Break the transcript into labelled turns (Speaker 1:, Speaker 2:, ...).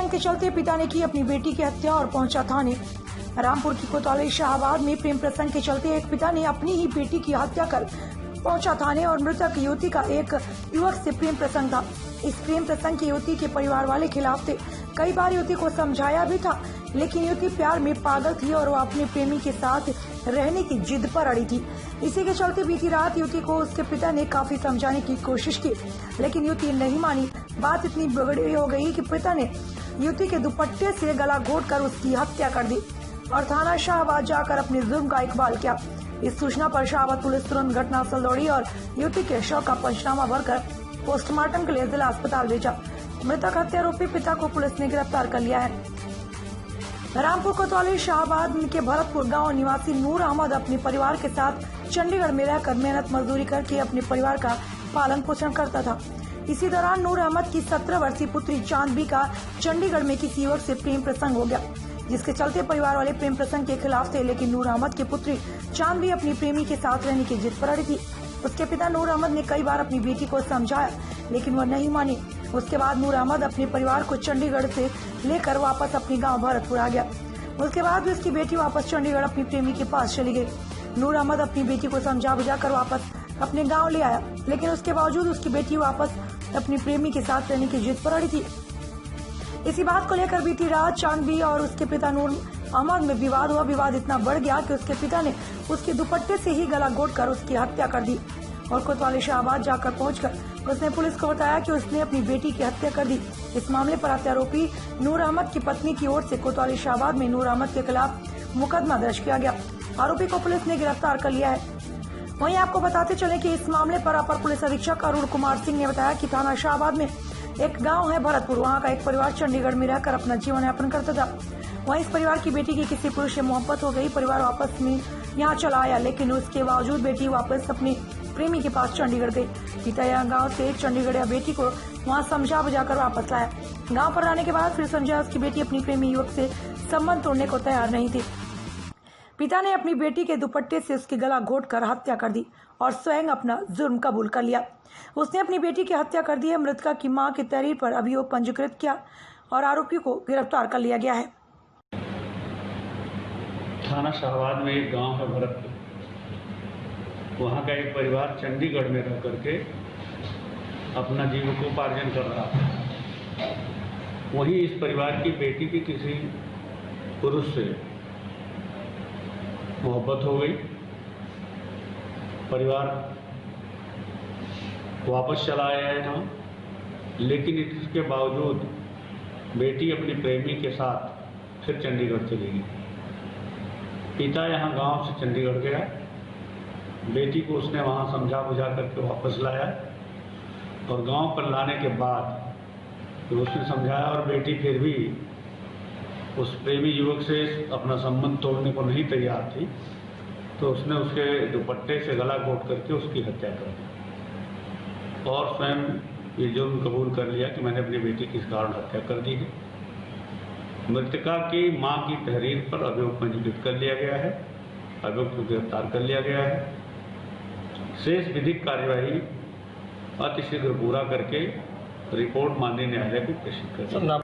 Speaker 1: प्रेम के चलते पिता ने की अपनी बेटी की हत्या और पहुंचा थाने। रामपुर की कोतवाली शाहबाद में प्रेम प्रसंग के चलते एक पिता ने अपनी ही बेटी की हत्या कर पहुंचा थाने और मृतक युवती का एक युवक से प्रेम प्रसंग था। इस प्रेम प्रसंग की युवती के परिवार वाले खिलाफ थे। कई बार युवती को समझाया भी था, लेकिन युवती प्यार में पागल थी और वो अपने प्रेमी के साथ रहने की जिद पर अड़ी थी। इसी के चलते बीती रात युवती को उसके पिता ने काफी समझाने की कोशिश की, लेकिन युवती नहीं मानी। बात इतनी बिगड़ी हो गई कि पिता ने युवती के दुपट्टे से गला घोंटकर उसकी हत्या कर दी और थाना शाहबाद जाकर अपने जुर्म का इकबाल किया। इस सूचना पर शाहबाद पुलिस तुरंत घटनास्थल दौड़ी और युवती के शव का पंचनामा भरकर पोस्टमार्टम के लिए जिला अस्पताल भेजा। मृतक हत्यारोपी पिता को पुलिस ने गिरफ्तार कर लिया है। रामपुर कोतवाली शाहबाद के भरतपुर गांव निवासी नूर अहमद अपने परिवार के साथ चंडीगढ़ में रहकर मेहनत मजदूरी करके अपने परिवार का पालन पोषण करता था। इसी दौरान नूर अहमद की 17 वर्षीय पुत्री चांदबी का चंडीगढ़ में किसी युवक से प्रेम प्रसंग हो गया, जिसके चलते परिवार वाले प्रेम प्रसंग के खिलाफ थे। लेकिन नूर अहमद की पुत्री चांदबी अपनी प्रेमी के साथ रहने की जिद पर अड़ी थी। उसके पिता नूर अहमद ने कई बार अपनी बेटी को समझाया, लेकिन वह नहीं मानी। उसके बाद नूर अहमद अपने परिवार को चंडीगढ़ से लेकर वापस अपने गांव भरतपुर आ गया। उसके बाद भी उसकी बेटी वापस चंडीगढ़ अपनी प्रेमी के पास चली गई। नूर अहमद अपनी बेटी को समझा बुझाकर वापस अपने गांव ले आया, लेकिन उसके बावजूद उसकी बेटी वापस अपनी प्रेमी के साथ रहने की जिद पर अड़ी थी। इसी बात को लेकर बीती रात चांदबी और उसके पिता नूर अहमद में विवाद हुआ। विवाद इतना बढ़ गया कि उसके पिता ने उसके दुपट्टे से ही गला घोंटकर उसकी हत्या कर दी और कोतवाली शाहबाद जाकर पहुंचकर उसने पुलिस को बताया कि उसने अपनी बेटी की हत्या कर दी। इस मामले पर हत्यारोपी नूर अहमद की पत्नी की ओर से कोतवाली शाहबाद में नूर अहमद के खिलाफ मुकदमा दर्ज किया गया। आरोपी को पुलिस ने गिरफ्तार कर लिया है। वहीं आपको बताते चले कि इस मामले पर अपर पुलिस अधीक्षक अरुण कुमार सिंह ने बताया कि थाना शाहबाद में एक गांव है भरतपुर, वहां का एक परिवार चंडीगढ़ में रहकर अपना जीवन यापन करता था। वहीं इस परिवार की बेटी की किसी पुरुष से मोहब्बत हो गई। परिवार वापस में यहाँ चला आया, लेकिन उसके बावजूद बेटी वापस अपने प्रेमी के पास चंडीगढ़ गई। पिता यहाँ गाँव से चंडीगढ़ बेटी को वहाँ समझा बुझाकर वापस लाया। गाँव पर आने के बाद फिर समझा उसकी बेटी अपनी प्रेमी युवक से संबंध तोड़ने को तैयार नहीं थी। पिता ने अपनी बेटी के दुपट्टे से उसकी गला घोंटकर हत्या कर दी और स्वयं अपना जुर्म कबूल कर लिया। उसने अपनी बेटी की हत्या कर दी है। मृतका की मां की तहरीर पर अभियोग पंजीकृत किया और आरोपी को गिरफ्तार कर लिया गया है।
Speaker 2: थाना शाहबाद में एक गांव है भरतपुर, वहां का एक परिवार चंडीगढ़ में रह करके अपना जीविकोपार्जन कर रहा था। वहीं इस परिवार की बेटी की किसी पुरुष से मोहब्बत हो गई। परिवार वापस चला आया है यहाँ, लेकिन इसके बावजूद बेटी अपनी प्रेमी के साथ फिर चंडीगढ़ चली गई। पिता यहाँ गांव से चंडीगढ़ गया, बेटी को उसने वहाँ समझा बुझा करके वापस लाया और गांव पर लाने के बाद तो उसने समझाया और बेटी फिर भी उस प्रेमी युवक से अपना संबंध तोड़ने को नहीं तैयार थी, तो उसने उसके दुपट्टे से गला घोंट करके उसकी हत्या कर दी और स्वयं ये जुर्म कबूल कर लिया कि मैंने अपनी बेटी की इस कारण हत्या कर दी है। मृतका की मां की तहरीर पर अभियोग पंजीकृत कर लिया गया है, अभियोग को गिरफ्तार कर लिया गया है। शेष विधिक कार्यवाही अतिशीघ्र पूरा करके रिपोर्ट माननीय न्यायालय को प्रेषित कर